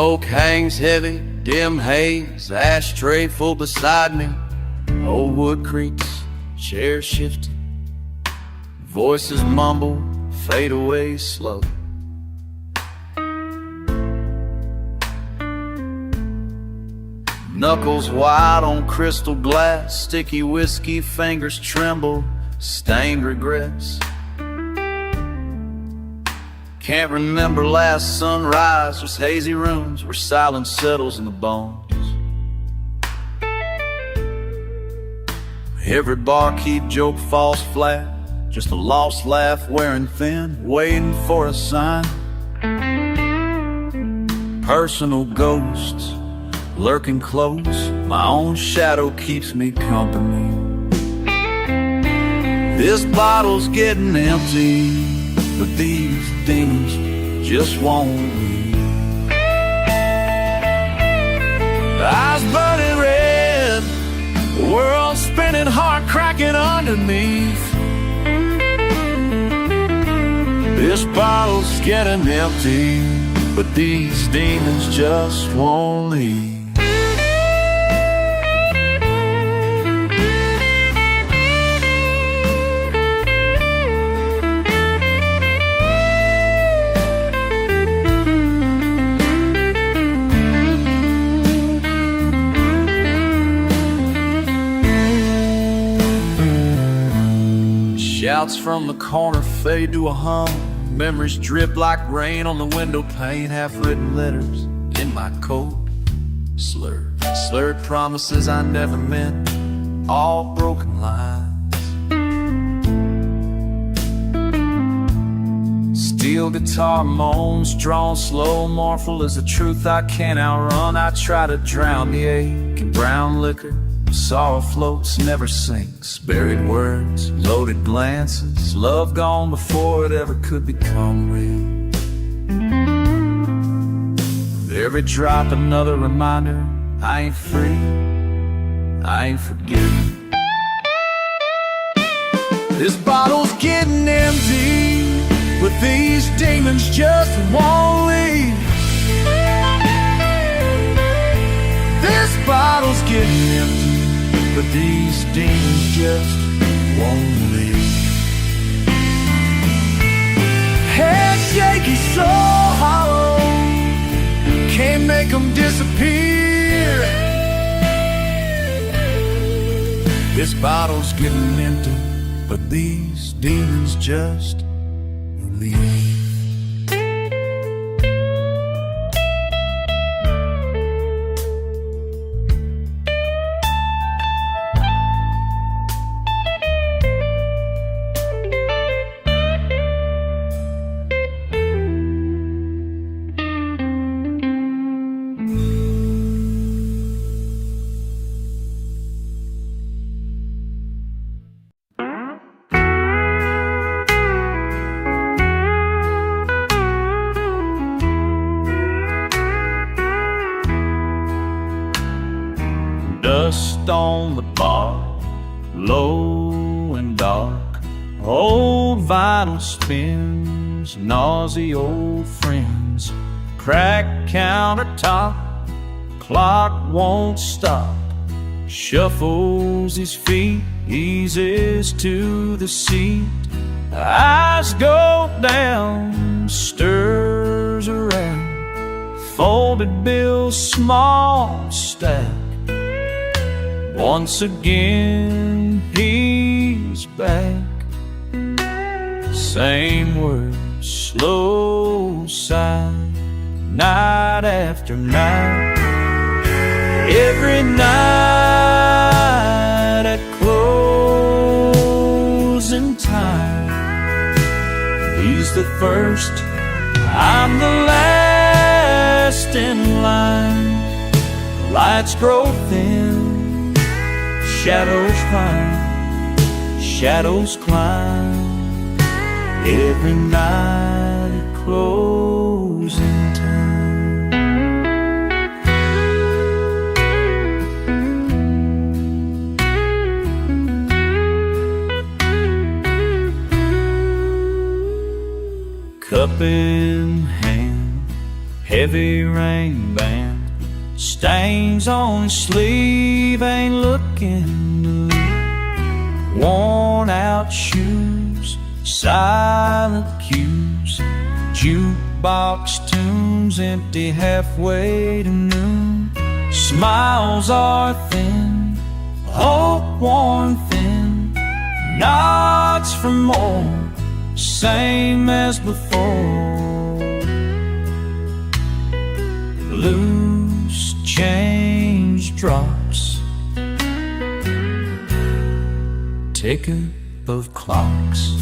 Smoke hangs heavy, dim haze, ashtray full beside me. Old wood creaks, chair shifting, voices mumble, fade away slow. Knuckles wide on crystal glass, sticky whiskey fingers tremble, stained regrets. Can't remember last sunrise, just hazy rooms where silence settles in the bones. Every barkeep joke falls flat, just a lost laugh wearing thin, waiting for a sign. Personal ghosts lurking close, my own shadow keeps me company. This bottle's getting empty, but these demons just won't leave. Eyes burning red, the world spinning, heart cracking underneath. This bottle's getting empty, but these demons just won't leave. Shouts from the corner fade to a hum. Memories drip like rain on the window pane. Half-written letters in my coat. Slurred promises I never meant. All broken lines. Steel guitar moans, drawn slow, mournful as the truth I can't outrun. I try to drown the ache in brown liquor. Sorrow floats, never sinks. Buried words, loaded glances. Love gone before it ever could become real. With every drop another reminder, I ain't free, I ain't forgiven. This bottle's getting empty, but these demons just won't leave. This bottle's getting empty, but these demons just won't leave. Head shaky, so hollow, can't make them disappear. This bottle's getting empty, but these demons just leave. Dust on the bar, low and dark. Old vinyl spins, nausea old friends. Cracked countertop, clock won't stop. Shuffles his feet, eases to the seat. Eyes go down, stirs around. Folded bills, small stack. Once again he's back. Same words, slow sigh, night after night. Every night at closing time, he's the first, I'm the last in line. Lights grow thin, shadows climb, every night at closing time. Cup in hand, heavy rain band. Stains on his sleeve, ain't looking to leave. Worn out shoes, silent cues, jukebox tunes empty halfway to noon. Smiles are thin, hope worn thin, nods for more, same as before. Loose change drops, ticket of clocks.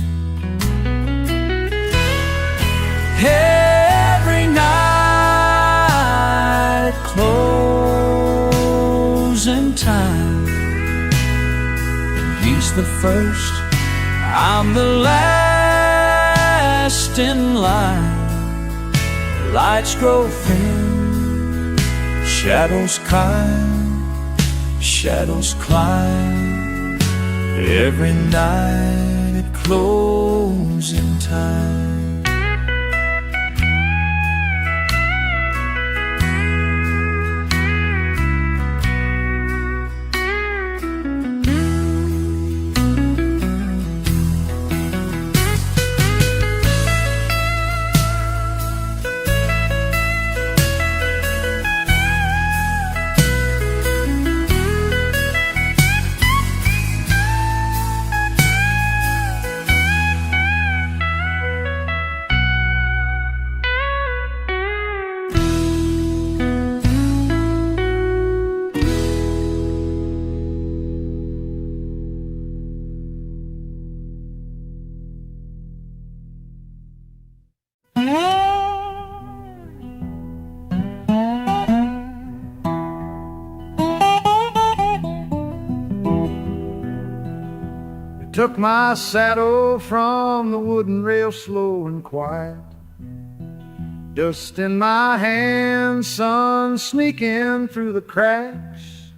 Every night closing time. He's the first, I'm the last in line. Lights grow thin, shadows climb. Every night at closing time. Took my saddle from the wooden rail slow and quiet. Dust in my hands, sun sneaking through the cracks.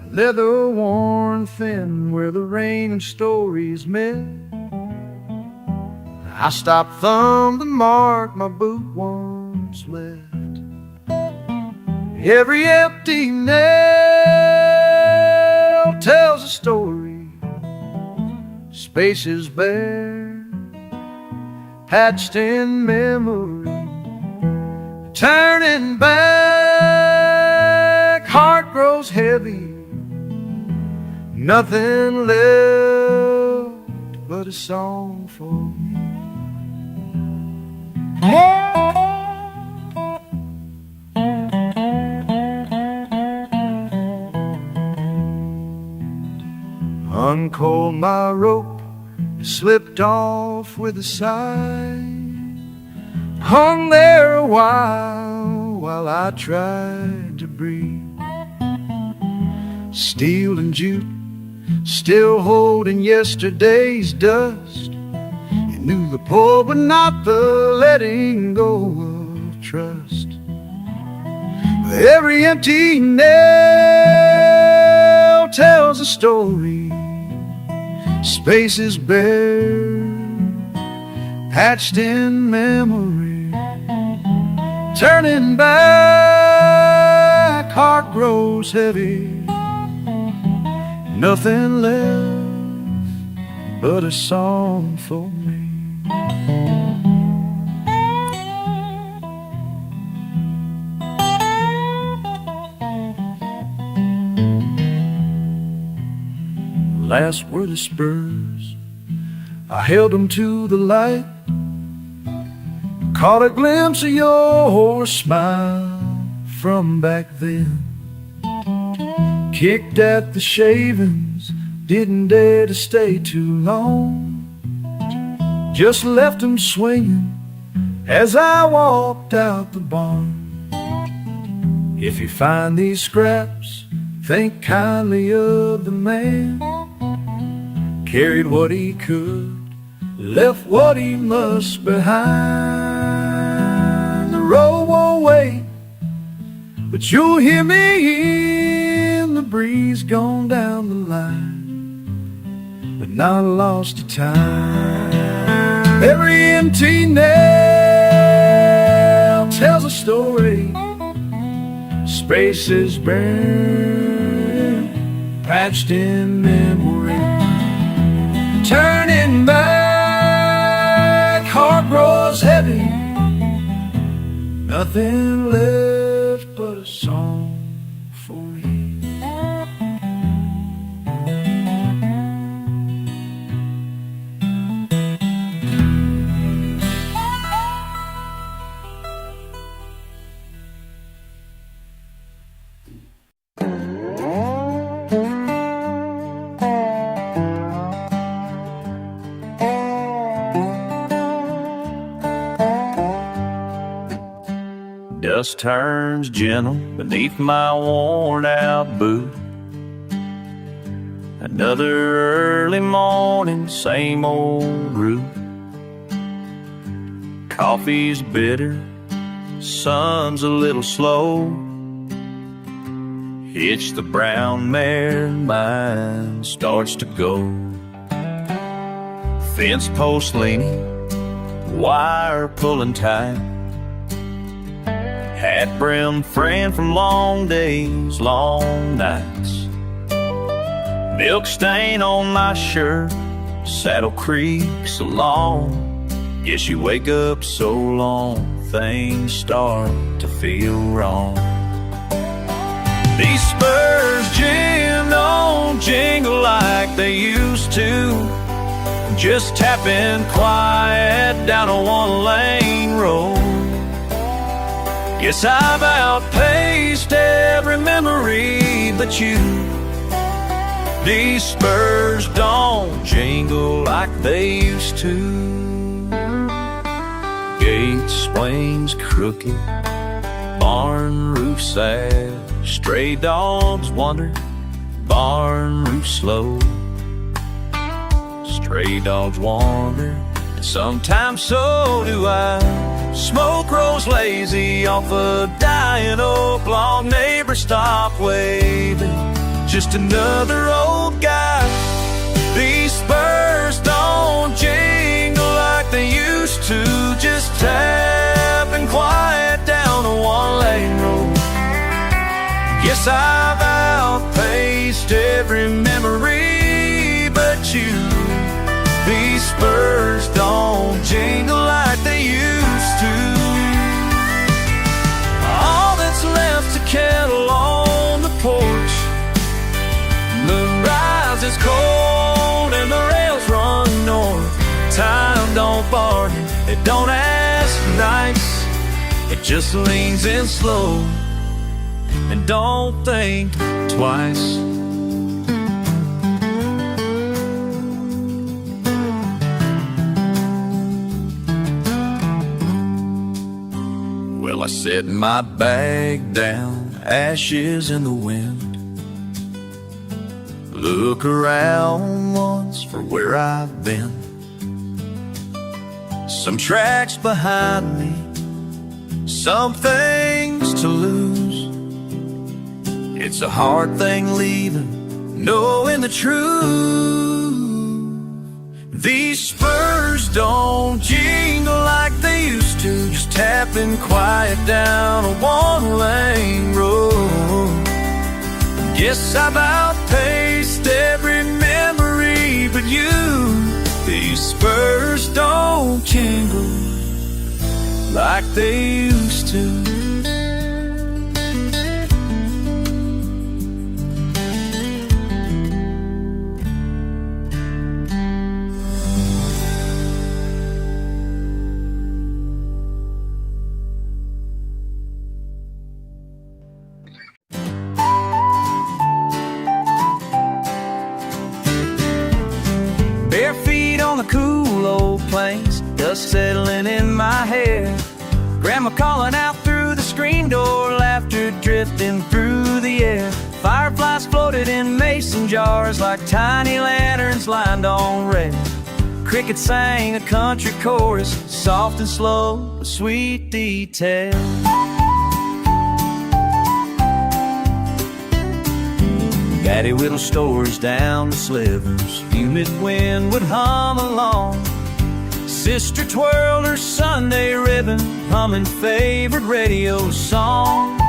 Leather worn thin where the rain and stories met. I stopped thumb to mark my boot once left. Every empty nail tells a story. Space is bare, patched in memory. Turning back, heart grows heavy. Nothing left but a song for me. Uncoiled my rope, slipped off with a sigh. Hung there a while I tried to breathe. Steel and juke, still holding yesterday's dust. You knew the pull but not the letting go of trust. Every empty nail tells a story. Space is bare, patched in memory. Turning back, heart grows heavy. Nothing left but a song for me. Last were the spurs, I held them to the light. Caught a glimpse of your smile from back then. Kicked at the shavings, didn't dare to stay too long. Just left them swinging as I walked out the barn. If you find these scraps, think kindly of the man. Carried what he could, left what he must behind. The road won't wait, but you'll hear me in the breeze gone down the line, but not lost to time. Every empty nail story. Spaces burn, patched in memory. Turning back, heart grows heavy. Nothing left but a song for me. Dust turns gentle beneath my worn-out boot. Another early morning, same old route. Coffee's bitter, sun's a little slow. Hitch the brown mare, mine starts to go. Fence post leaning, wire pulling tight. Hat-brimmed friend from long days, long nights. Milk stain on my shirt, saddle creaks along. Guess you wake up so long, things start to feel wrong. These spurs don't jingle like they used to. Just tapping quiet down a one-lane road. Guess I've outpaced every memory but you. These spurs don't jingle like they used to. Gate swings crooked, barn roof sad. Stray dogs wander, barn roof slow. Stray dogs wander, and sometimes so do I. Smoke rolls lazy off a dying oak. Long neighbor stop waving, just another old guy. These spurs don't jingle like they used to. Just tapping quiet down a one-lane road. Guess I've outpaced every memory but you. These spurs don't jingle like they used to. All that's left to kettle on the porch. The rise is cold and the rails run north. Time don't bargain, it don't ask nice. It just leans in slow and don't think twice. Well, I set my bag down, ashes in the wind. Look around once for where I've been. Some tracks behind me, some things to lose. It's a hard thing leaving, knowing the truth. These spurs don't jingle like they used to. Just tapping quiet down a one-lane road. Guess I've outpaced every memory but you. These spurs don't jingle like they used to. Bare feet on the cool old plains, dust settling in my hair. Grandma calling out through the screen door, laughter drifting through the air. Fireflies floated in mason jars like tiny lanterns lined on red. Crickets sang a country chorus, soft and slow, with sweet detail. Daddy whittled stories down to slivers, humid wind would hum along. Sister twirled her Sunday ribbon, humming favorite radio songs.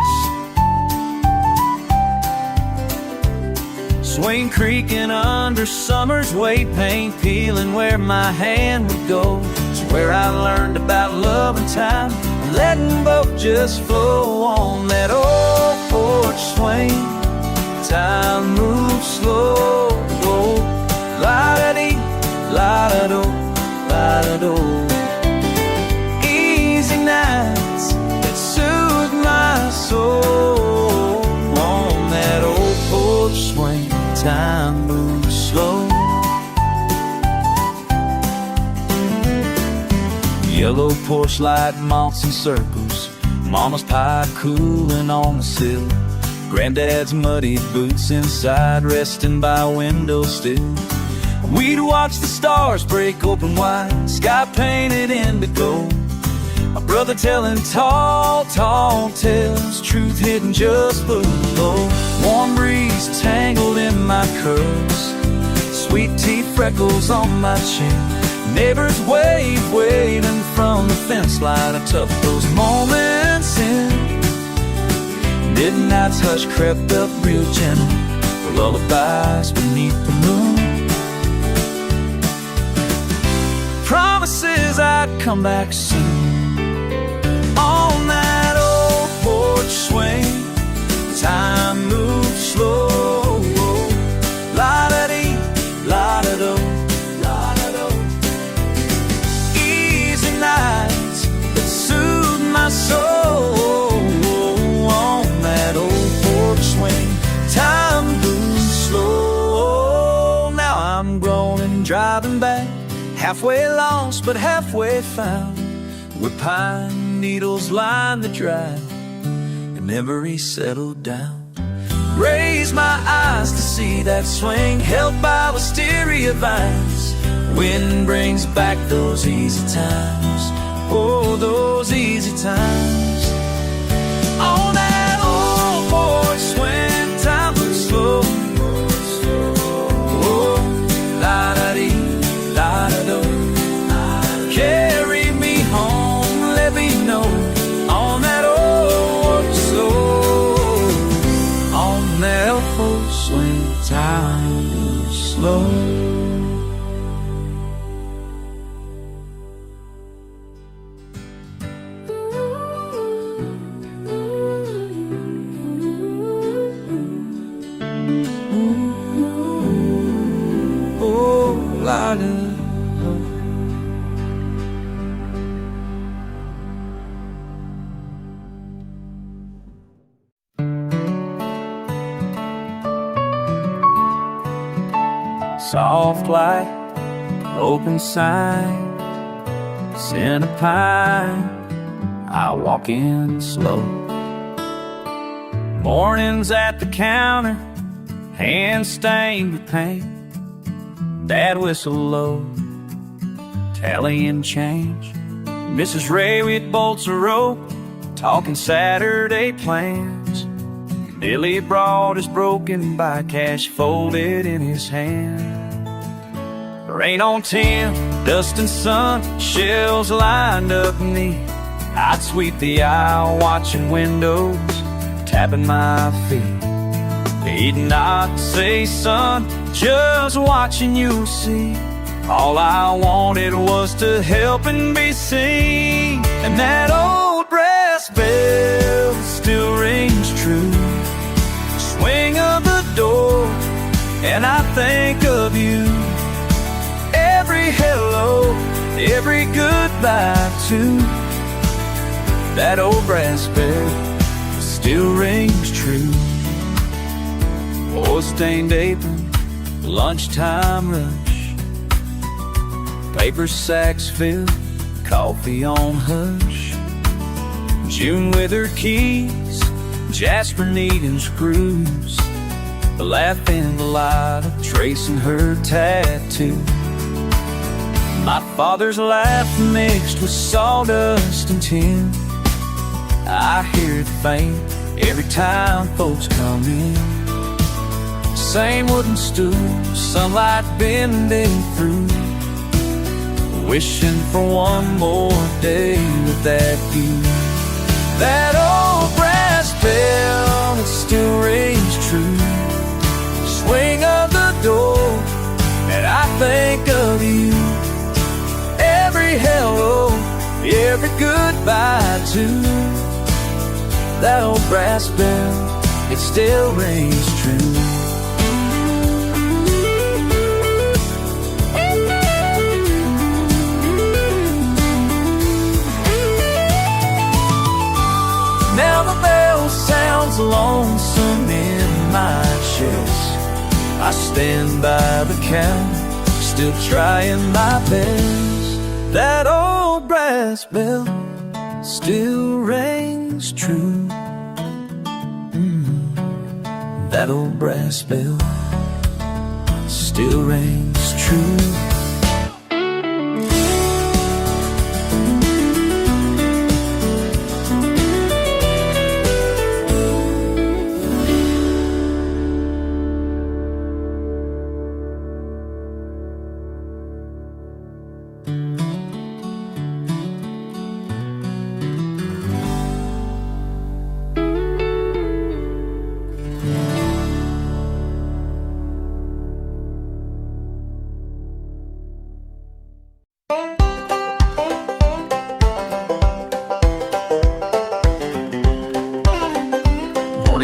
Swing creaking under summer's weight, paint peeling where my hand would go. It's where I learned about love and time, letting both just flow on that old porch swing. Time moves slow, la-da-dee, la-da-do, la-da-do. Easy nights that soothe my soul on that old porch swing. Time moves slow. Yellow porch light mounts in circles, Mama's pie cooling on the sill, Granddad's muddy boots inside, resting by window still. We'd watch the stars break open wide, sky painted indigo. My brother telling tall, tall tales, truth hidden just below. Warm breeze tangled in my curls, sweet tea freckles on my chin. Neighbors waving from the fence line. I tucked those moments in. Midnight's hush crept up real gentle, lullabies beneath the moon. Promises I'd come back soon. On that old porch swing, time moves slow. La-da-dee, la-da-do, la-da-do. Easy nights that soothe my soul. On that old porch swing, time moves slow. Now I'm grown and driving back, halfway lost but halfway found, where pine needles line the drive and memories settle down. Raise my eyes to see that swing held by wisteria vines. Wind brings back those easy times, oh, those easy times. On that old porch swing, time moves slow. Oh, la-da-dee, la-da-do. Carry me home, let me know, on that old slow. On that old swing, time moves slow. Oh, la-da. Soft light, open sign, scent of pine, I walk in slow. Mornings at the counter, hands stained with paint. Dad whistle low, tallying change. Mrs. Ray with bolts of rope, talking Saturday plans. Billy brought his broken by cash folded in his hand. Rain on tin, dust and sun, shells lined up neat. I'd sweep the aisle, watching windows, tapping my feet. He'd not say, son, just watching you see. All I wanted was to help and be seen. And that old brass bell still rings true. Swing of the door, and I think of you. Every hello, every goodbye too. That old brass bell still rings true. Oil-stained apron, lunchtime rush, paper sacks filled, coffee on hush. June with her keys, Jasper needing screws, the laugh in the light of tracing her tattoo. My father's laugh mixed with sawdust and tin. I hear it faint every time folks come in. Same wooden stool, sunlight bending through. wishing for one more day with that view. That old brass bell, it still rings true. Swing of the door, and I think of you. Every hello, every goodbye too. That old brass bell, it still rings true. Now the bell sounds lonesome in my chest. I stand by the counter, still trying my best. That old brass bell still rings true. That old brass bell still rings true.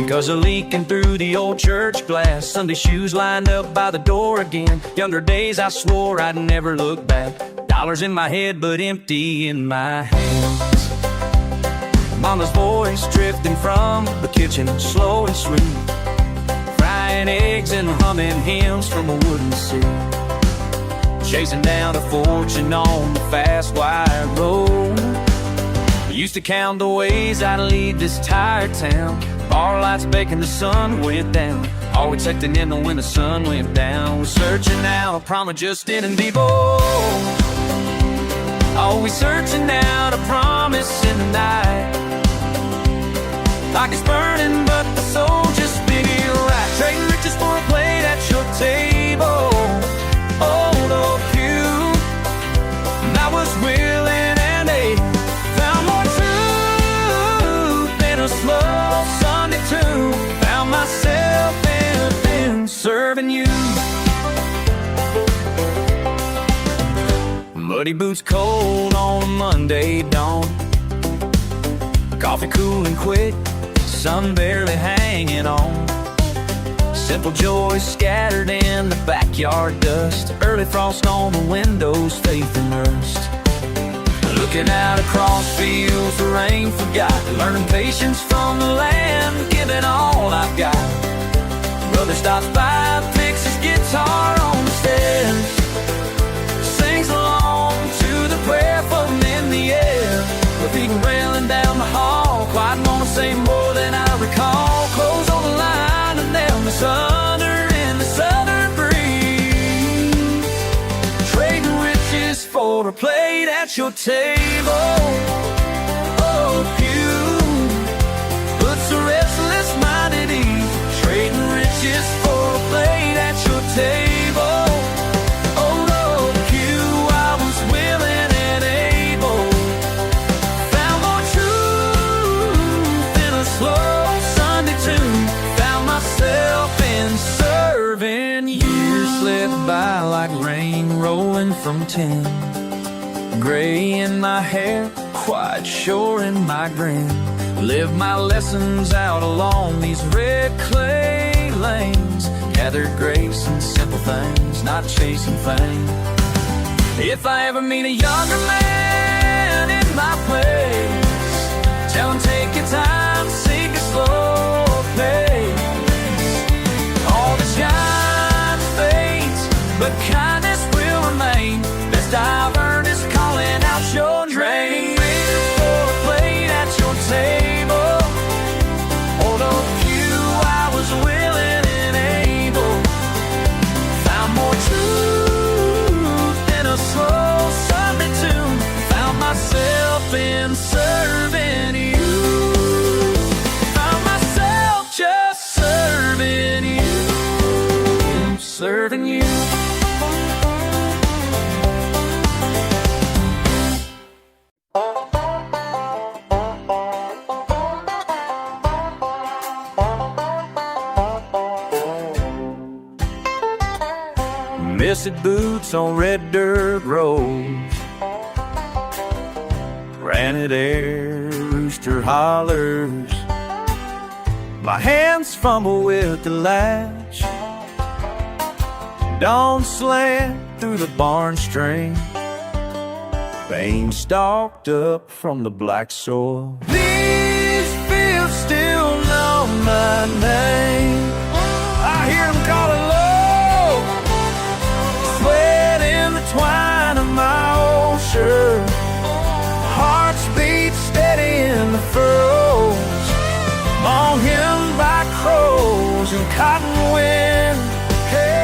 Cause a leaking through the old church glass, Sunday shoes lined up by the door again. Younger days I swore I'd never look back. Dollars in my head but empty in my hands. Mama's voice drifting from the kitchen, slow and sweet, frying eggs and humming hymns from a wooden seat. Chasing down a fortune on the fast wire road. We used to count the ways I'd leave this tired town. Bar lights baking, the sun went down. Always tucking in when the sun went down. We're searching out a promise just didn't be bold. Always searching out a promise in the night. Like it's burning but the soul just feel right. Trading riches for a plate at your table. Old oak pew, and I was willing and able. Found more truth than a slow Sunday tune. Found myself in serving you. Muddy boots cold on a Monday dawn. Coffee cool and quick, sun barely hanging on. Simple joys scattered in the backyard dust. Early frost on the windows, faith immersed. Looking out across fields the rain forgot. Learning patience from the land, giving all I've got. Brother stops by, picks his guitar on the stairs, sings along to the prayer floating in the air. With feet railing down the hall, quiet wanna say more than I recall. Clothes on the line and then the thunder in the southern breeze. Trading riches for a plate at your table. Oh, pew puts a restless mind at ease. Trading riches for a plate at your table. Oh, Lord, pew, I was willing and able. Found more truth in a slow Sunday tune. Found myself in serving. Years slip by like rain rolling from tin. Gray in my hair, quite sure in my grin. Live my lessons out along these red clay lanes. Gathered grace in simple things, not chasing fame. If I ever meet a younger man in my place, tell him take your time, seek a slow pace. All the shine fades, but kindness will remain. Best I've earned is calling out your drain. For a plate at your table. Although few, I was willing and able. Found more truth in a slow Sunday tune. Found myself in serving you. Found myself just serving you. Serving you. twisted boots on red dirt roads. Granite air, rooster hollers. My hands fumble with the latch. Dawn slant through the barn string. Rain stalked up from the black soil. These fields still know my name. I hear them calling low. Sweat in the twine of my old shirt. Hearts beat steady in the furrows. Long hymned by crows and cotton wind. Hey,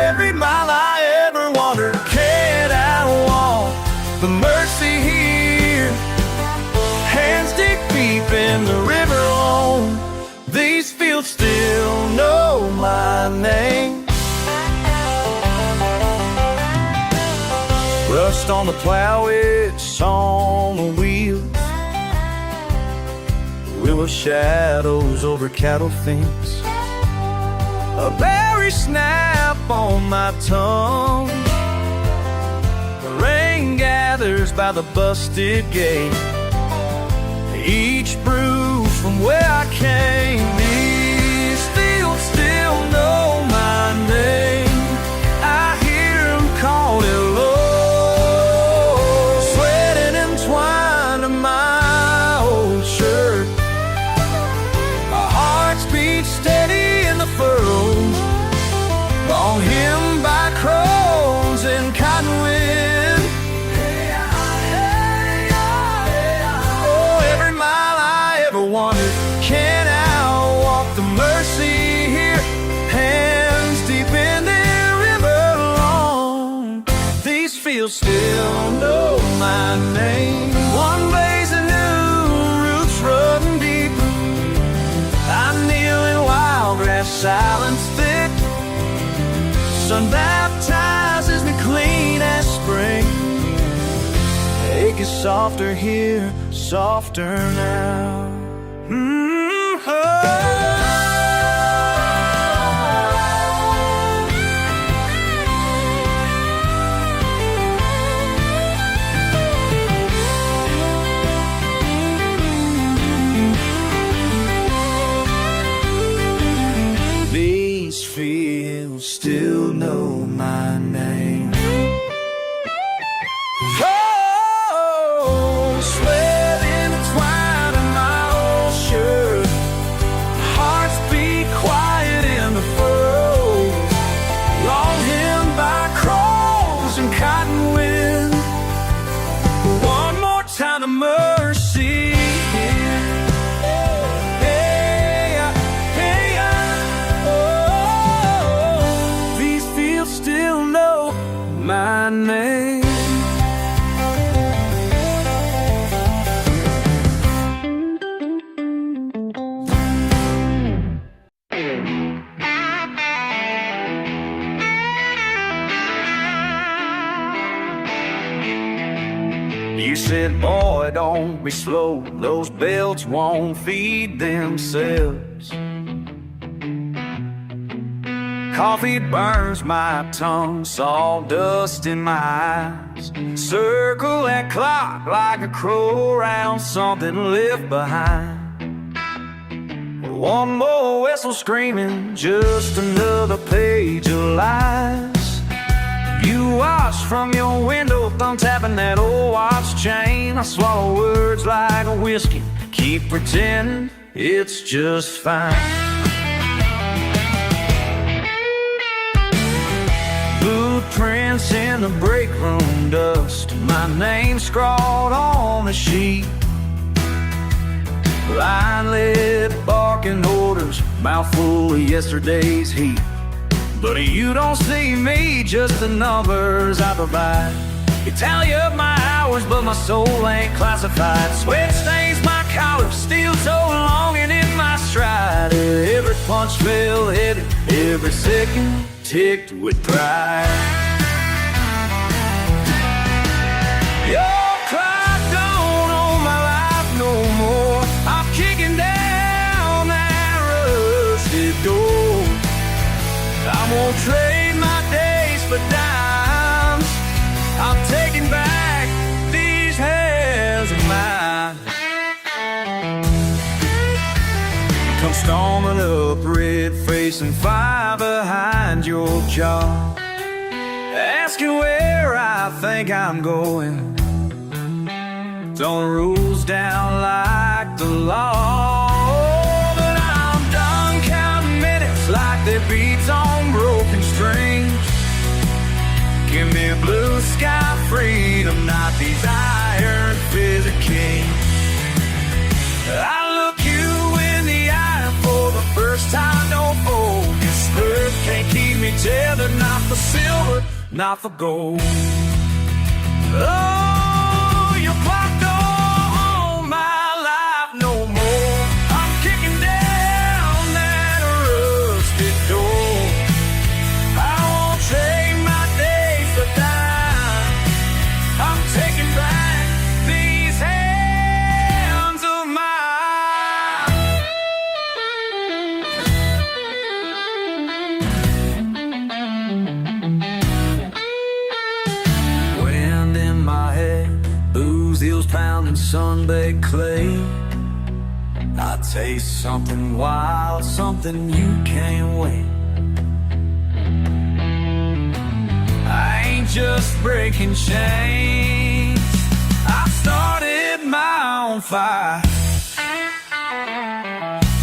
every mile I ever wandered, can't outwalk the mercy here. Hands dig deep in the river long. These fields still know my name. Rust on the plow, it's on the wheels. Willow shadows over cattle fence. A berry snap on my tongue. The rain gathers by the busted gate. Each brew from where I came. These fields still know my name. I hear them call it low. Sweating and twine to my old shirt. My heart's beat steady in the furrows. Long hymned by crows and cottonwood. Oh, every mile I ever wandered, can't outwalk the mercy here. Hands deep in the river long. These fields still know my name. One blaze of new roots running deep. I kneel in wild grass, silence thick. Sun baptizes me clean as spring. Ache is softer here, softer now. These fields still know my name. Oh, sweat in the twine of my old shirt. Hearts beat quiet in the furrows. Long hymned by crows and cottonwood. One more time of mercy. Still know my name. You said, boy, don't be slow. Those belts won't feed themselves. Coffee burns my tongue, sawdust in my eyes. Circle that clock like a crow around something left behind. One more whistle screaming, just another page of lies. You watch from your window, thumb tapping that old watch chain. I swallow words like a whiskey, keep pretending it's just fine. Footprints in the break room dust, my name scrawled on the sheet. Line lip barking orders, mouthful of yesterday's heat. But you don't see me, just the numbers I provide. You tally up my hours, but my soul ain't classified. Sweat stains my collar, steel toe longing in my stride. Every punch fell heavy, every second ticked with pride. Your clock don't own my life no more. I'm kicking down that rusted door. Storming up, red facing fire behind your jaw, asking where I think I'm going. Throwing rules down like the law. But I'm done counting minutes like they beats on broken strings. Give me a blue sky freedom, not these iron fist kings. I look you in the eye for the first time, don't fold. Your skirt can't keep me tethered, not for silver, not for gold. Oh, you blocked all my life no more. I'm kicking down that rusted door. I won't trade my days for time. I'm taking back these hands of mine. Wind in my head, booze heels pounding sun-baked clay. I taste something wild, something you can't wait. I ain't just breaking chains, I started my own fire.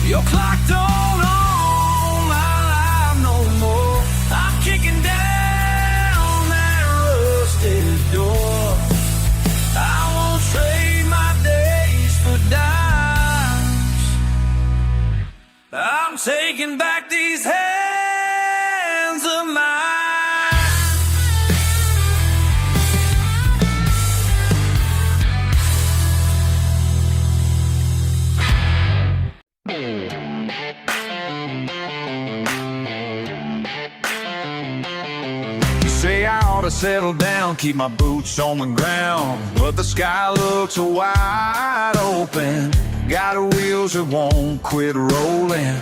Your clock don't own my life no more. I'm kicking down that rusted door. I won't trade my days for dimes. I'm taking back these hands of mine. Say I ought to settle down, keep my boots on the ground, but the sky looks wide open. Got wheels that won't quit rolling.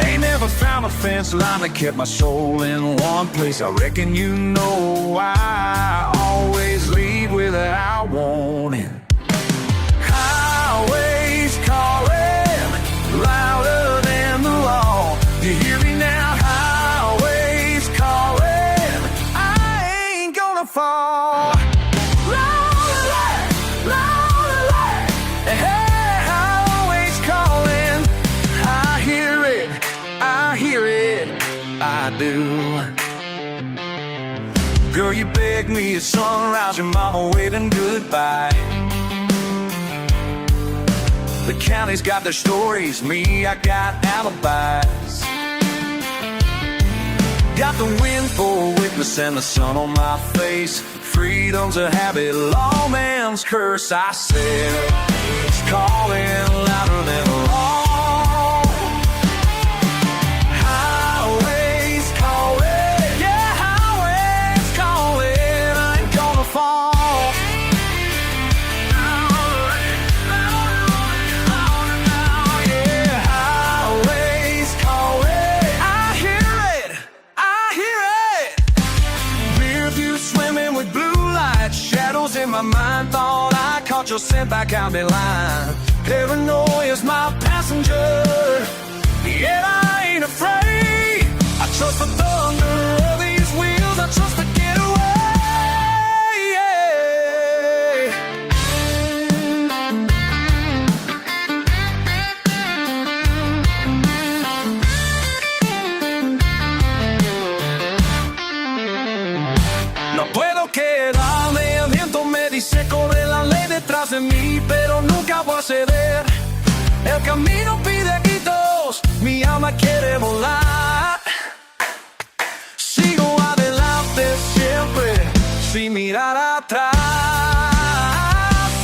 Ain't never found a fence line that kept my soul in one place. I reckon you know I always lead without warning. Highways calling louder than the law. You hear me now? Highways calling, I ain't gonna fall. Louder, louder, hey, highways calling. I hear it, I do. Girl, you begged me at sunrise, your mama waving goodbye. The county's got their stories, me, I got alibis. Got the wind for a witness and the sun on my face. Freedom's a habit, lawman's curse, I said. It's calling louder than the law. Highways calling, yeah, highways calling. I ain't gonna fall. Shadows in my mind, thought I caught your scent back out the line. Paranoia's my passenger, yet I ain't afraid. I trust the thunder of these wheels, I trust the getaway. No puedo quedarme, el viento me dice corre la ley detrás de mí, pero nunca voy a ceder. El camino pide gritos, mi alma quiere volar. Sigo adelante siempre, sin mirar atrás.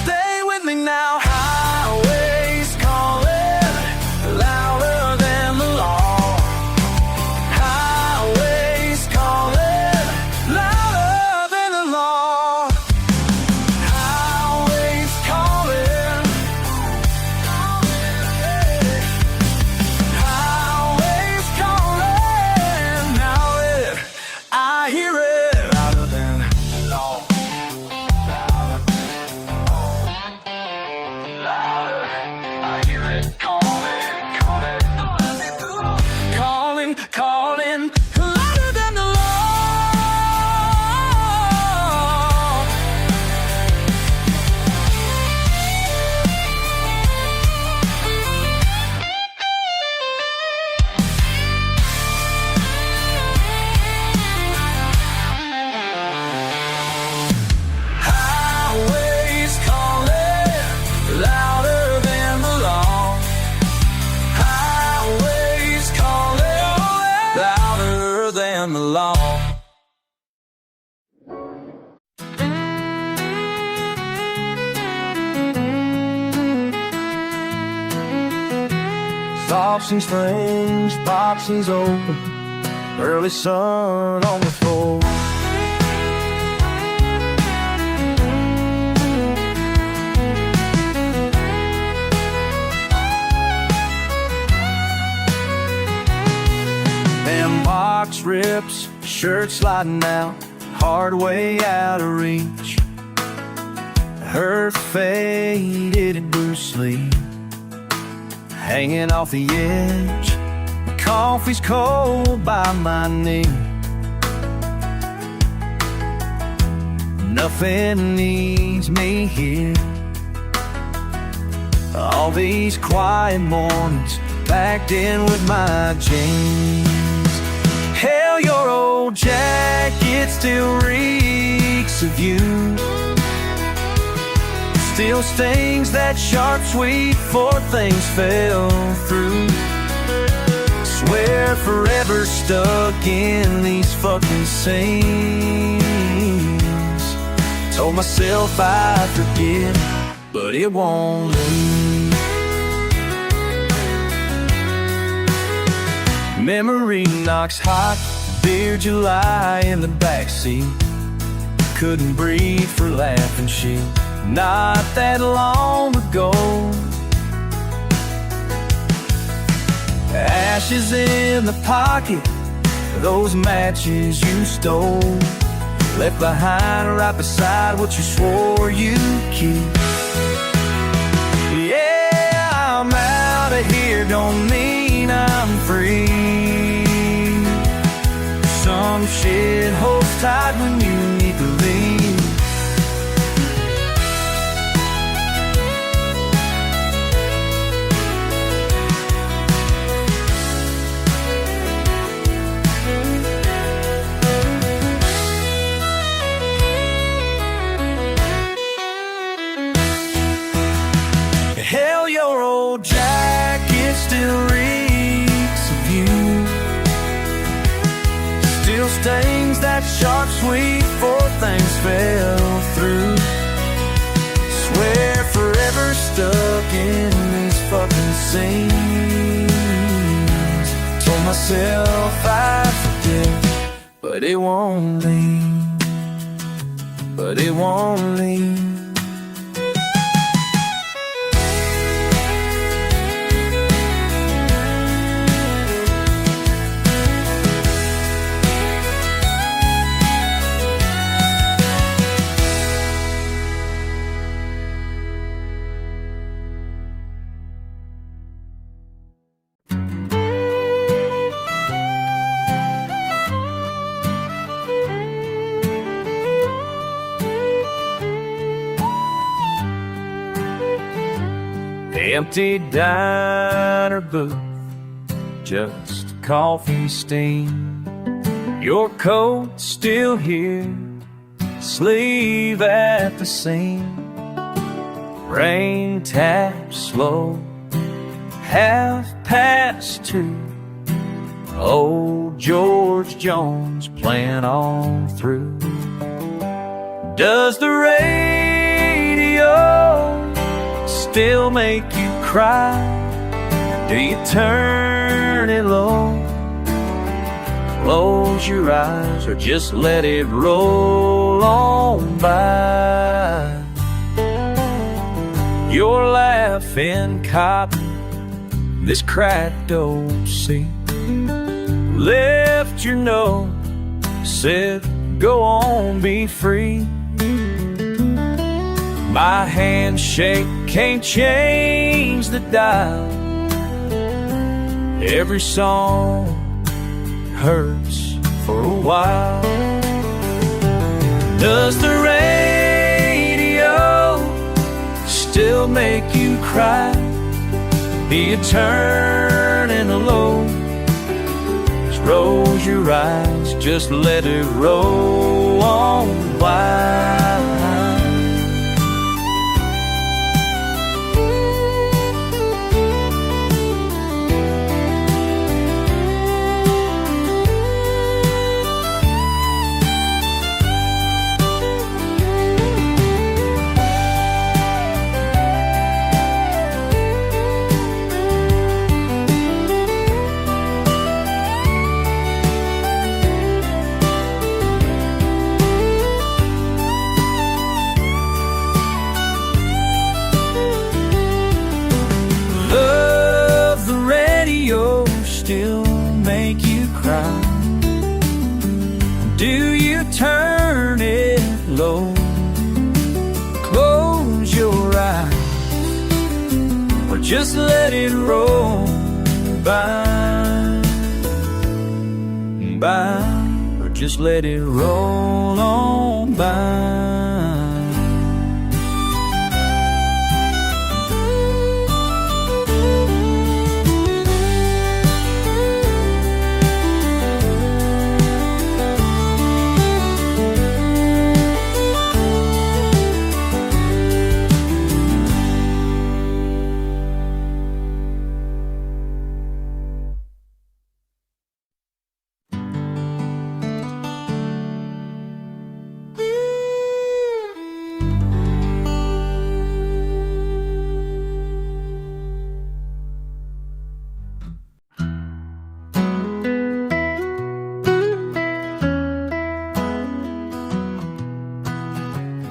Stay with me now. Highways calling, louder than the law. Highways calling, louder than the law. Highways calling, highways calling. Now that I hear it, louder than the law. Boxing springs, boxing's open, early sun on the floor. Them box rips, shirt sliding out, hard way out of reach. Her faded Bruce Lee hanging off the edge. Coffee's cold by my knee. Nothing needs me here. All these quiet mornings packed in with my jeans. Hell, your old jacket still reeks of you. Still stings that sharp, sweet before things fell through. Swear forever stuck in these fucking scenes. Told myself I'd forget, but it won't leave. Memory knocks hot, dear July in the backseat. Couldn't breathe for laughing shit. Not that long ago. Ashes in the pocket, those matches you stole, left behind right beside what you swore you'd keep. Yeah, I'm out of here, don't mean I'm free. Some shit holds tight when you need to leave. Hell, your old jacket still reeks of you. Still stings that sharp, sweet before things fell through. Swear forever stuck in these fucking scenes. Told myself I'd forget, but it won't leave. But it won't leave. Empty diner booth, just coffee steam. Your coat still here, sleeve at the seam. Rain taps slow, 2:30. Old George Jones playing on through. Does the radio still make you cry? Do you turn it low? Close your eyes or just let it roll on by. You're laughing cotton, this cracked old seat. Left your note, said go on, be free. My handshake can't change the dial. Every song hurts for a while. Does the radio still make you cry? Do you turn in low? Just close your eyes, just let it roll on by. just let it roll by, or just let it roll on by.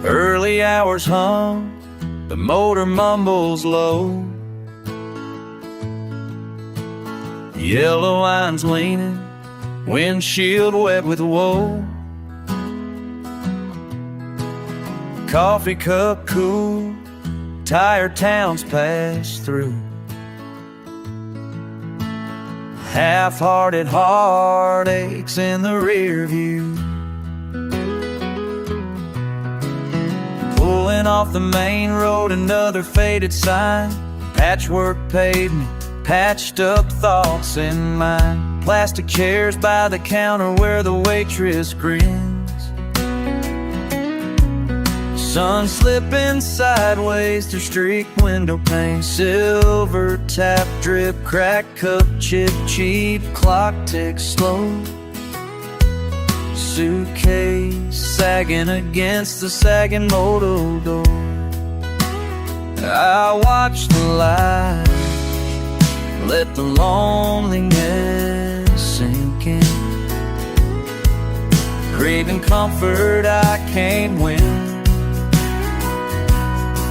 Early hours hum, the motor mumbles low. Yellow lines leaning, windshield wet with woe. Coffee cup cool, tired towns pass through. Half-hearted heartaches in the rear view. Pulling off the main road, another faded sign. Patchwork pavement, patched up thoughts in mine. Plastic chairs by the counter where the waitress grins. Sun slipping sideways through streak window pane. Silver tap drip, crack cup chip, cheap clock ticks slow. Suitcase sagging against the sagging motor door. I watch the light, let the loneliness sink in. Craving comfort I can't win.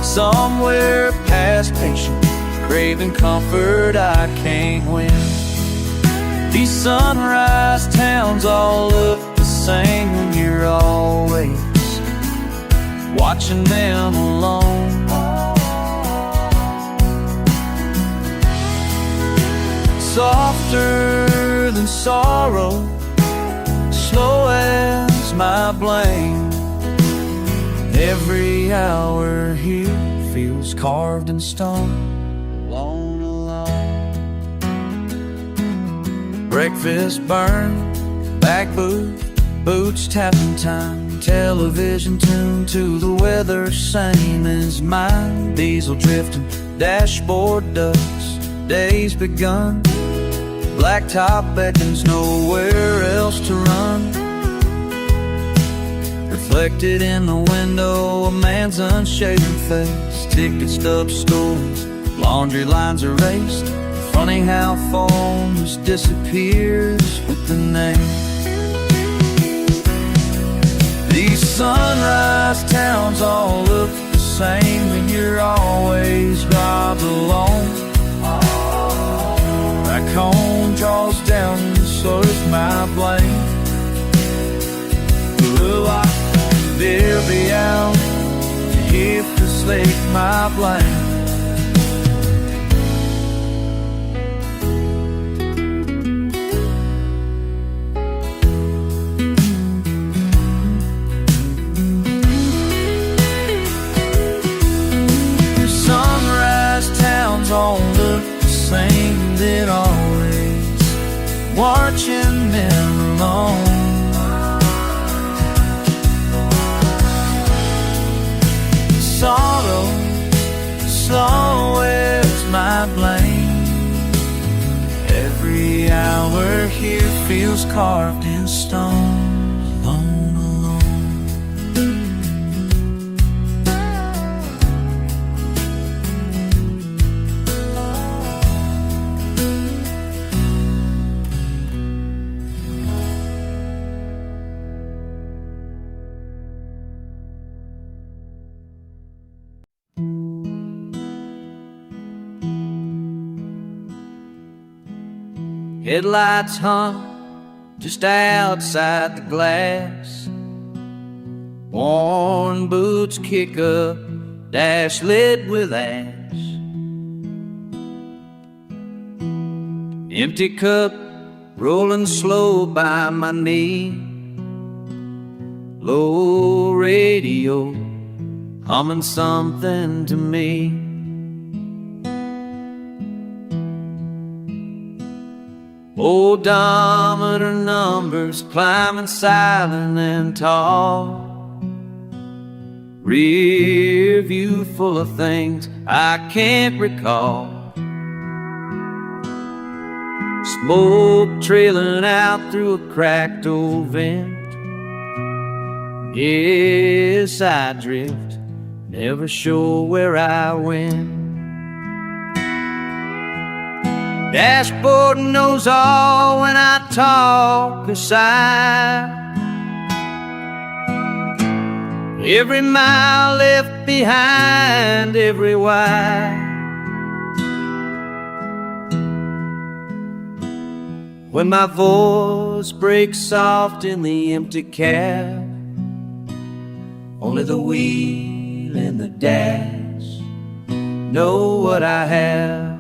Somewhere past patience, craving comfort I can't win. These sunrise towns all look the same when you're always watching them alone. Softer than sorrow, slow as my blame. Every hour here feels carved in stone. Alone, alone. Breakfast burned, back boots tapping time. Television tuned to the weather, same as mine. Diesel drifting, dashboard dust, days begun. Blacktop beckons, nowhere else to run. Reflected in the window, a man's unshaven face. Ticket stub stories, laundry lines erased. Funny how phone just disappears with the name. These sunrise towns all look the same when you're always drive alone. Back home draws down, so is my blame. Will I there be out if this lake my blame? Sunrise towns all look the same, that always watching them alone. Sorrow, slow is my blame. Every hour here feels carved in stone. Alone, alone. Headlights hum just outside the glass. Worn boots kick up, dash lit with ash. Empty cup rolling slow by my knee. Low radio humming something to me. Odometer numbers climbing silent and tall. Rear view full of things I can't recall. Smoke trailing out through a cracked old vent. Yes, I drift, never sure where I went. Dashboard knows all when I talk or sigh. Every mile left behind, every why. When my voice breaks soft in the empty cab, only the wheel and the dash know what I have.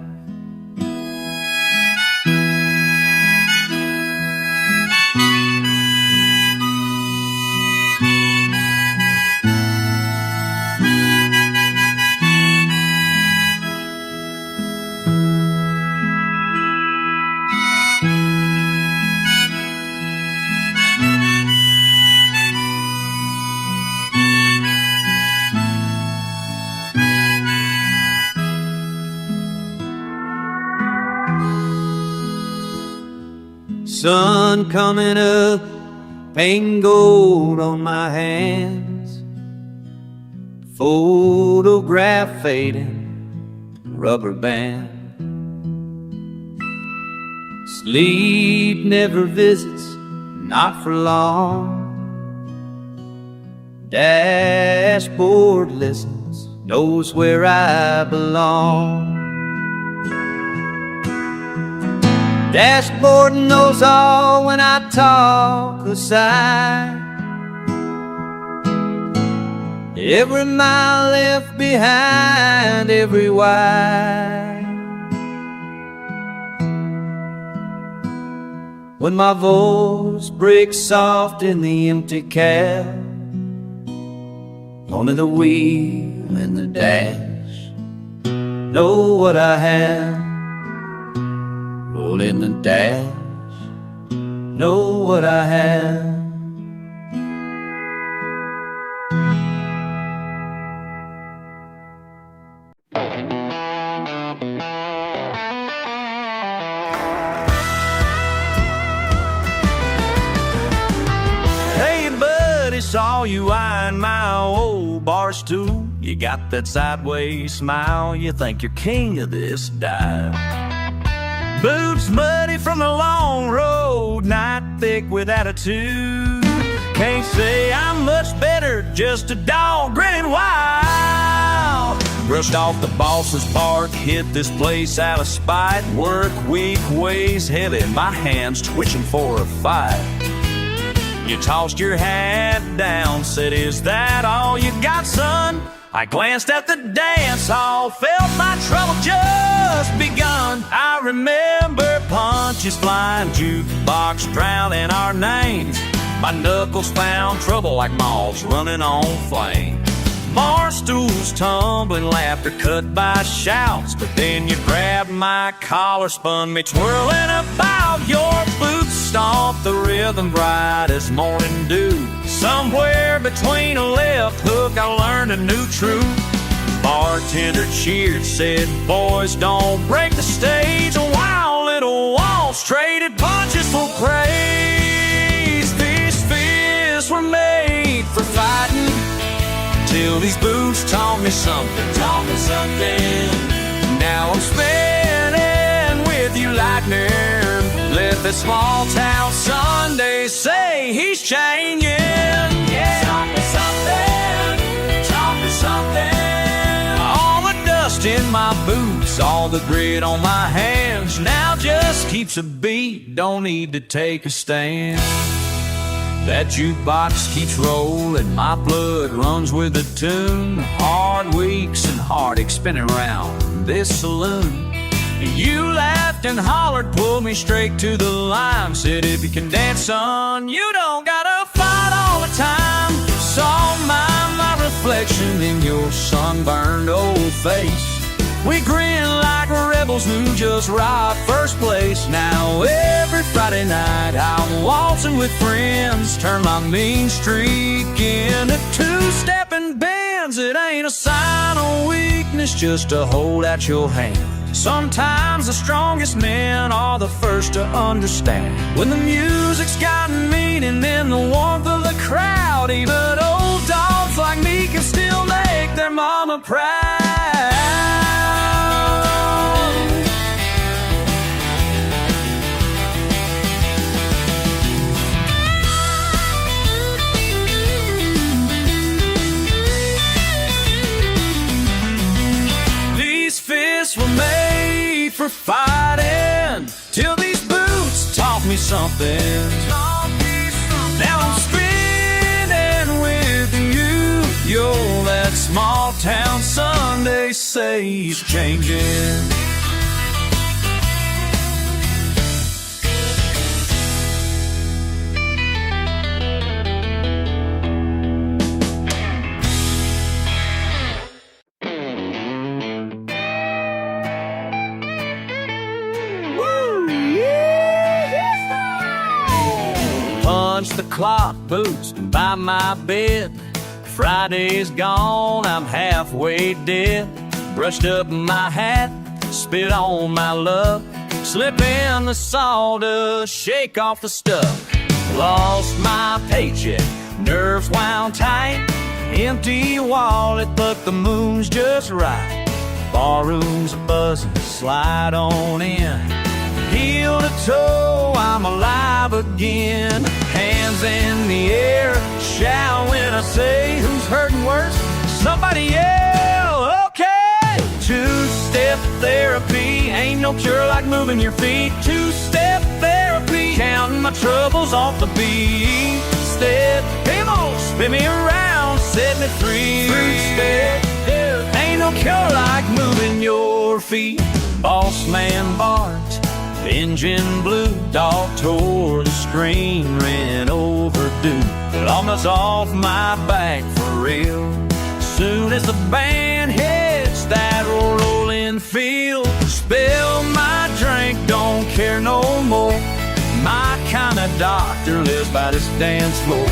Sun coming up, paint gold on my hands. Photograph fading, rubber band. Sleep never visits, not for long. Dashboard listens, knows where I belong. Dashboard knows all when I talk or sigh. Every mile left behind, every why. When my voice breaks soft in the empty cab, only the wheel and the dash know what I have. In the dash, know what I have. Hey buddy, saw you eyeing my old bar stool. You got that sideways smile, you think you're king of this dive. Boots muddy from the long road, night thick with attitude. Can't say I'm much better, just a dog grinning wild. Brushed off the boss's bark, hit this place out of spite. Work week weighs heavy, my hands twitching for a fight. You tossed your hat down, said, "Is that all you got, son?" I glanced at the dance hall, felt my trouble just begun. I remember punches flying, jukebox drowning our names. My knuckles found trouble like moths running on flame. Bar stools tumbling, laughter cut by shouts. But then you grabbed my collar, spun me twirling about. Your boots stomped the rhythm bright as morning dew. Somewhere between a left hook I learned a new truth. Bartender cheered, said, "Boys, don't break the stage." A wild little waltz traded punches for praise. These fists were made for fighting, till these boots taught me something, Now I'm spinning with you lightning. Let the small town Sunday say he's changing. Yeah. Taught me something. All the dust in my boots, all the grit on my hands, now just keeps a beat, don't need to take a stand. That jukebox keeps rolling, my blood runs with the tune. Hard weeks and heartache spinning around this saloon. You laughed and hollered, pulled me straight to the line. Said if you can dance, son, you don't gotta fight all the time. Saw my reflection in your sunburned old face. We grin like rebels who just robbed first place. Now every Friday night I'm waltzing with friends. Turn my mean streak into two-stepping bends. It ain't a sign of weakness just to hold out your hand. Sometimes the strongest men are the first to understand. When the music's got meaning in the warmth of the crowd, even old dogs like me can still make their mama proud. These fists were made for fighting, till these boots taught me something. Now I'm spinning with you. You're that small town sun they say is changing. Punch the clock, boots by my bed. Friday's gone, I'm halfway dead. Brushed up my hat, spit on my luck. Slip in the sawdust, shake off the stuff. Lost my paycheck, nerves wound tight. Empty wallet, but the moon's just right. Barroom's a buzzing, slide on in. Heel to toe, I'm alive again. Hands in the air, shout when I say, who's hurting worse? Somebody yell, okay! Two-step therapy, ain't no cure like moving your feet. Two-step therapy, counting my troubles off the beat. Step, come on, spin me around, set me free. Two-step, ain't no cure like moving your feet. Boss man barked, engine blew, dog tore the screen, ran overdue. But almost off my back for real. Soon as the band hits that rolling field, spill my drink, don't care no more. My kind of doctor lives by this dance floor.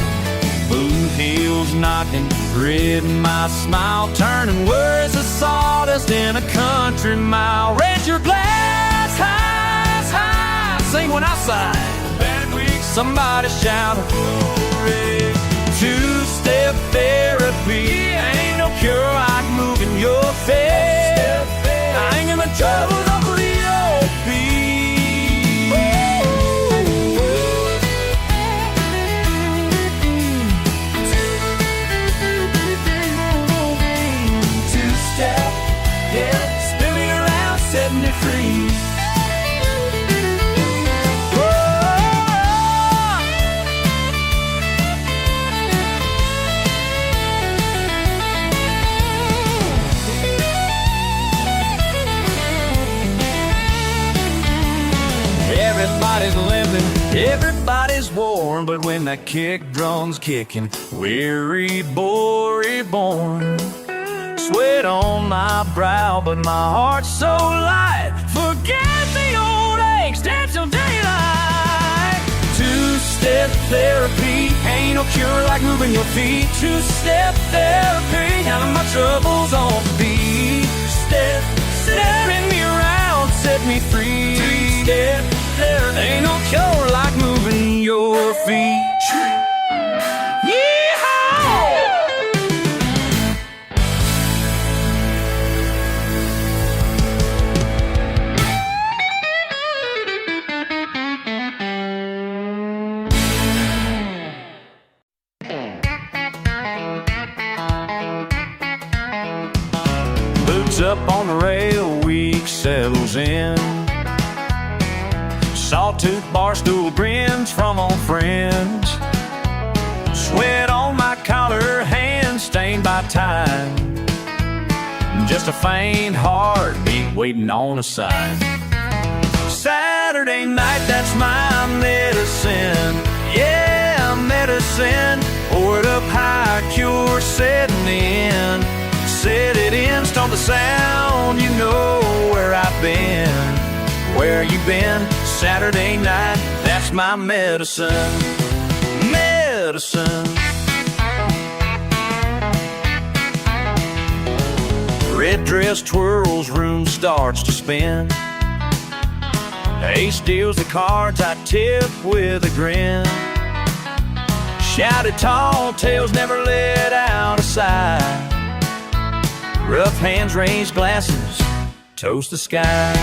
Boot heels knocking, rid my smile, turning words of sawdust in a country mile. Raise your glass high, sing when I sigh. Bad week, somebody shout hooray. Two-step therapy, ain't no cure like moving your feet. Hanging the troubles off of your feet. Two-step, yeah, spin me around, set me free. Everybody's living, everybody's warm, but when that kick drum's kicking, we're reborn. Sweat on my brow, but my heart's so light. Forget the old aches, dance till daylight. Two-step therapy, ain't no cure like moving your feet. Two-step therapy, counting my troubles off the beat. Step, spin me around, set me free. Two-step, there ain't no cure like moving your feet. Boots up on the rail, week settles in. Sawtooth bar stool grins from old friends. Sweat on my collar, hands stained by time. just a faint heartbeat waiting on a sign. Saturday night, that's my medicine. Yeah, medicine. Pour it up high, cure setting in. Set it in, start the sound. You know where I've been. Where you been? Saturday night, that's my medicine. Medicine. Red dress twirls, room starts to spin. Ace deals the cards, I tip with a grin. Shouted tall tales, never let out a sigh. Rough hands raise glasses, toast the sky.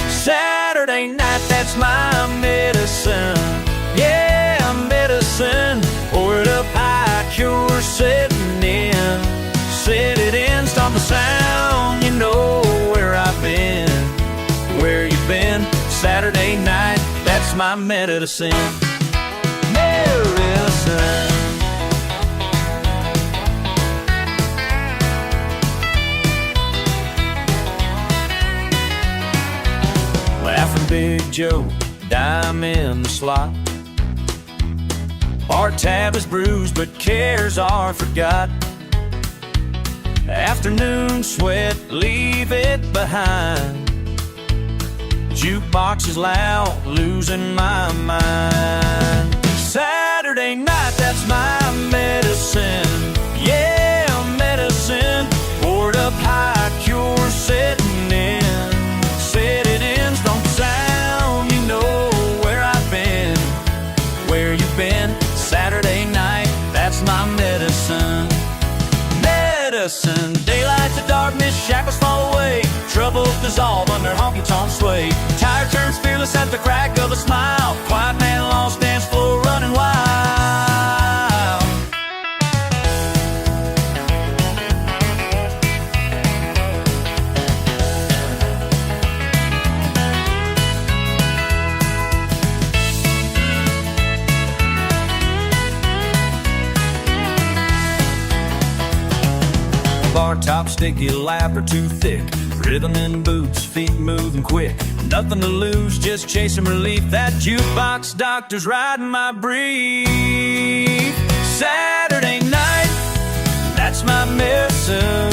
Saturday night, that's my medicine. Yeah, medicine. Pour it up high, cure setting in. Set it in, start the sound. You know where I've been. Where you been? Saturday night, that's my medicine. Medicine. Laughing Big Joe, dime in the slot. Bar tab is bruised, but cares are forgot. Afternoon sweat, leave it behind. Jukebox is loud, losing my mind. Saturday night, that's my medicine. Yeah, medicine. Poured up high, cure setting in. Set it in, don't sound. You know where I've been. Where you've been. Saturday night, that's my medicine. Medicine. Daylight to darkness, shackles fall away. Troubles dissolve under honky-tonk sway. Tire turns fearless at the crack of a smile. Quiet man lost, dance floor running wild. Bar top, sticky lap or too thick. Rhythm in boots, feet moving quick. Nothing to lose, just chasing relief. That jukebox doctor's riding my brief. Saturday night, that's my medicine.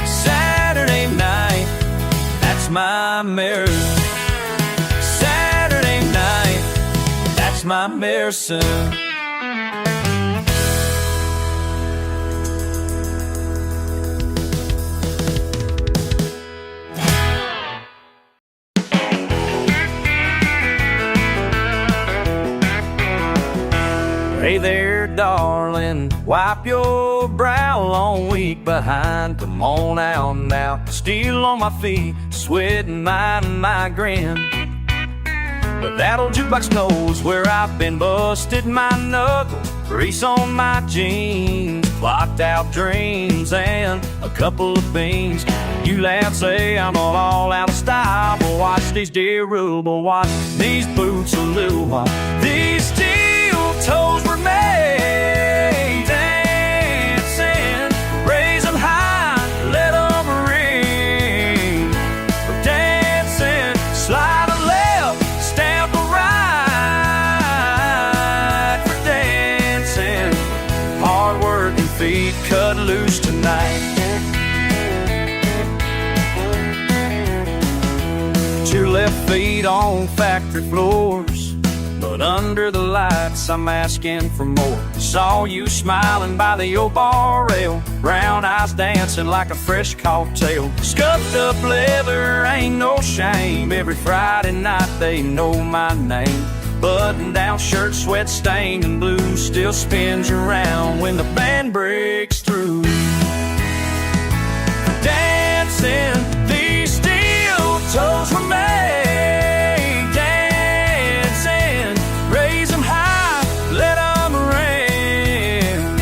Saturday night, that's my medicine. Saturday night, that's my medicine. Hey there, darling, wipe your brow, long week behind. Come on out now, steel on my feet, sweating my migraine. But that old jukebox knows where I've been. Busted my knuckle, grease on my jeans, blocked out dreams and a couple of beans. You laugh, say I'm all out of style, but watch these dear rule, but watch these boots a little while. These steel toes were made dancing, raise them high, let them ring. For dancing, slide a left, stamp a right. For dancing, hard-working feet cut loose tonight. Two left feet on factory floors, but under the lights I'm asking for more. Saw you smiling by the old bar rail, brown eyes dancing like a fresh cocktail. Scuffed up leather, ain't no shame. Every Friday night they know my name. Button down shirt, sweat stained and blue, still spins around when the band breaks through. Dancing, these steel toes were made dancing, raise them high, let them ring.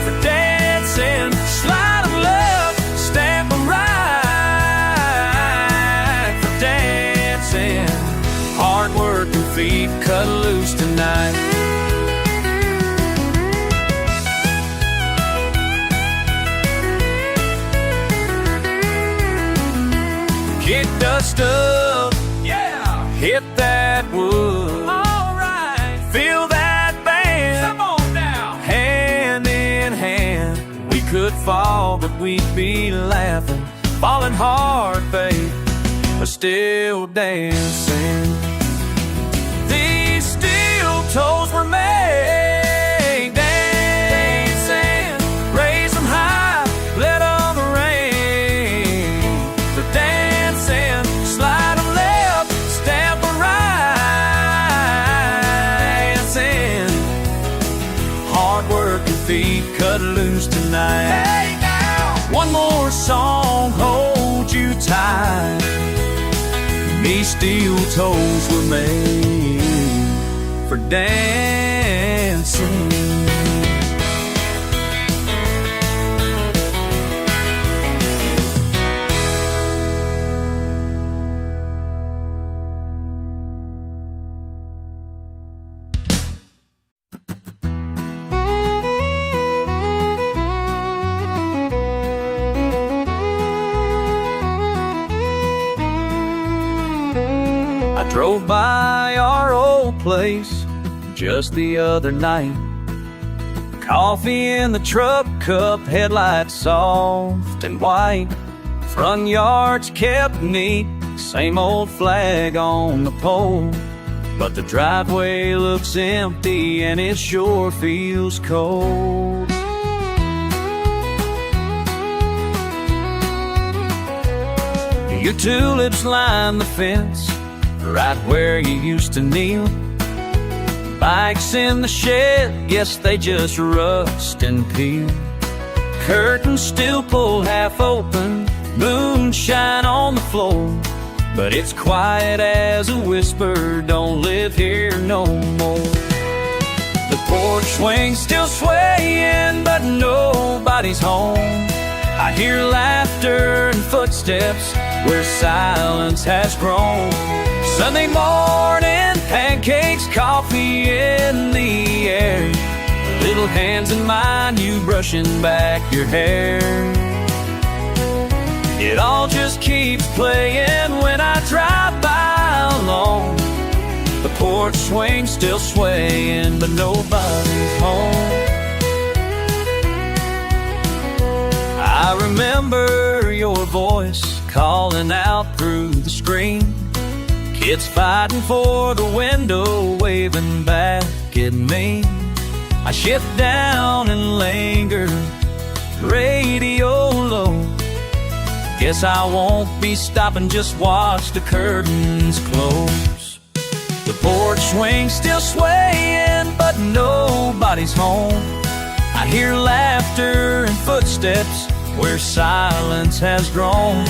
For dancing, slide them left, stamp them right. For dancing, hard-working feet cut loose tonight. stuff. Yeah, hit that wood. All right, feel that band. Come on now. Hand in hand, we could fall, but we'd be laughing. Falling hard, babe, but still dancing. These steel toes were made, dancing. Raise them high, let on the rain. They're dancing, slide them left, stamp them right. Dancing, hard working feet cut loose tonight. Hey now, one more song, hold you tight. These steel toes were made for dancing. Drove by our old place just the other night. Coffee in the truck cup, headlights soft and white. Front yard's kept neat, same old flag on the pole. But the driveway looks empty and it sure feels cold. Your tulips line the fence right where you used to kneel. Bikes in the shed, guess they just rust and peel. Curtains still pulled half open, moonshine on the floor. But it's quiet as a whisper, don't live here no more. The porch swing's still swaying, but nobody's home. I hear laughter and footsteps where silence has grown. Sunday morning, pancakes, coffee in the air. Little hands in mine, you brushing back your hair. It all just keeps playing when I drive by alone. The porch swing's still swaying, but nobody's home. I remember your voice calling out through the screen. Kids fighting for the window, waving back at me. I shift down and linger, radio low. Guess I won't be stopping, just watch the curtains close. The porch swing's still swaying, but nobody's home. I hear laughter and footsteps where silence has grown.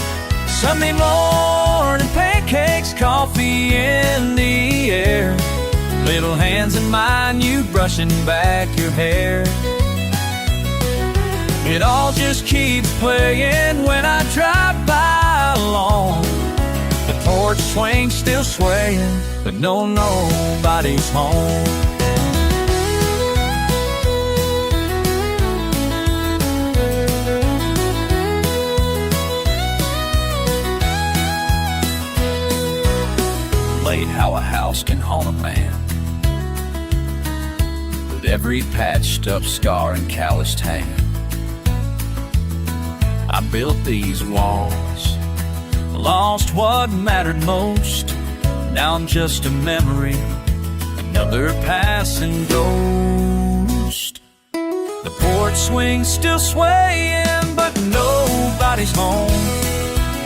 Sunday morning, pancakes, coffee in the air. Little hands in mine, you brushing back your hair. It all just keeps playing when I drive by alone. The porch swing's still swaying, but nobody's home. How a house can haunt a man, with every patched up scar and calloused hand. I built these walls, lost what mattered most. Now I'm just a memory, another passing ghost. The porch swing's still swaying, but nobody's home.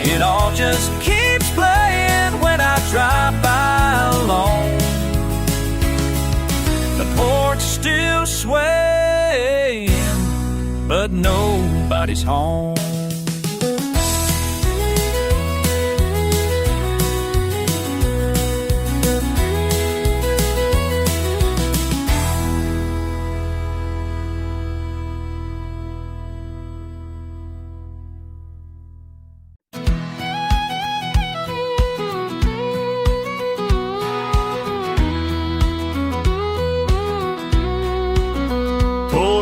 It all just keeps playing when I drive by alone. The porch still swaying, but nobody's home.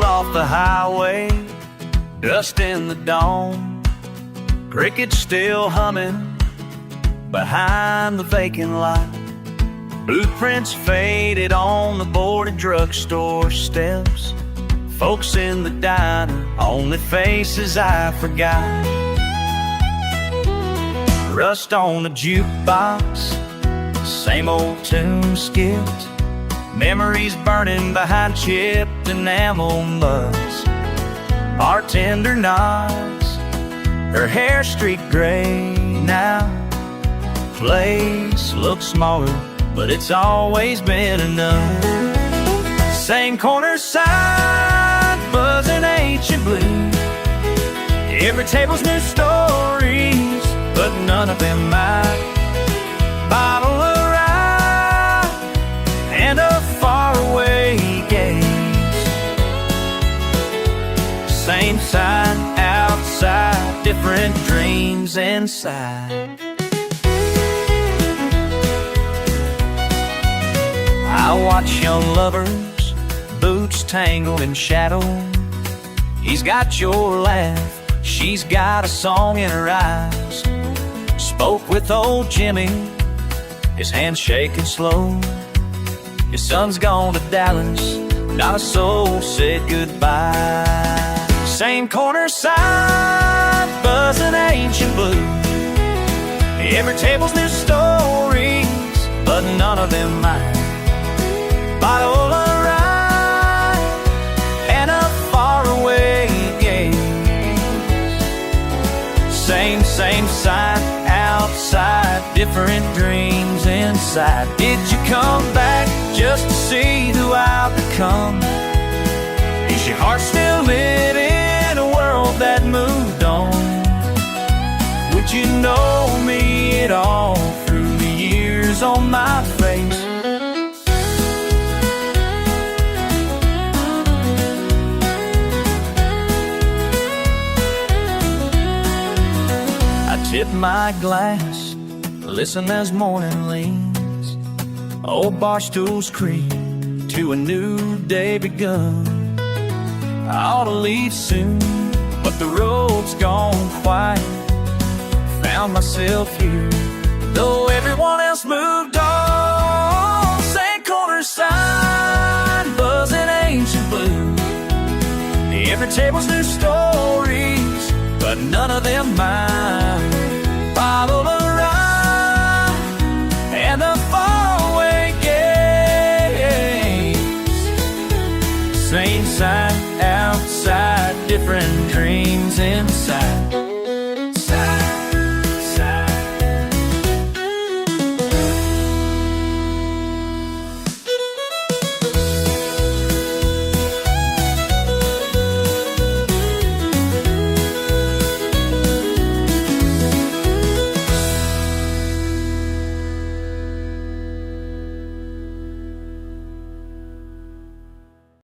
Off the highway, dust in the dawn, crickets still humming, behind the vacant lot. Blueprints faded on the boarded drugstore steps. Folks in the diner, only faces I forgot. Rust on the jukebox, same old tune skipped. Memories burning behind chipped enamel muds. Bartender nods, her hair streaked gray now. Place looks smaller, but it's always been enough. Same corner sign, buzzing ancient blue. Every table's new stories, but none of them mine. Bottle of rye and a faraway gaze. Same sign outside, different dreams inside. I watch young lovers, boots tangled in shadow. He's got your laugh, she's got a song in her eyes. Spoke with old Jimmy, his hand shaking slow. His son's gone to Dallas, not a soul said goodbye. Same corner sign, buzzing ancient blue. Every table's new stories, but none of them mine. Bottle of rye and a faraway gaze. Same sign outside, different dreams inside. Did you come back just to see who I've become? Is your heart still lit in a world that moved on? Would you know me at all through the years on my face? Tip my glass, listen as morning leans. Old bar stools creak to a new day begun. I ought to leave soon, but the road's gone quiet. Found myself here, though everyone else moved on. Same corner sign, buzzing ancient blue. Every table's new stories, but none of them mine. Bottle of rye and a faraway gaze. Same sign outside, different dreams inside.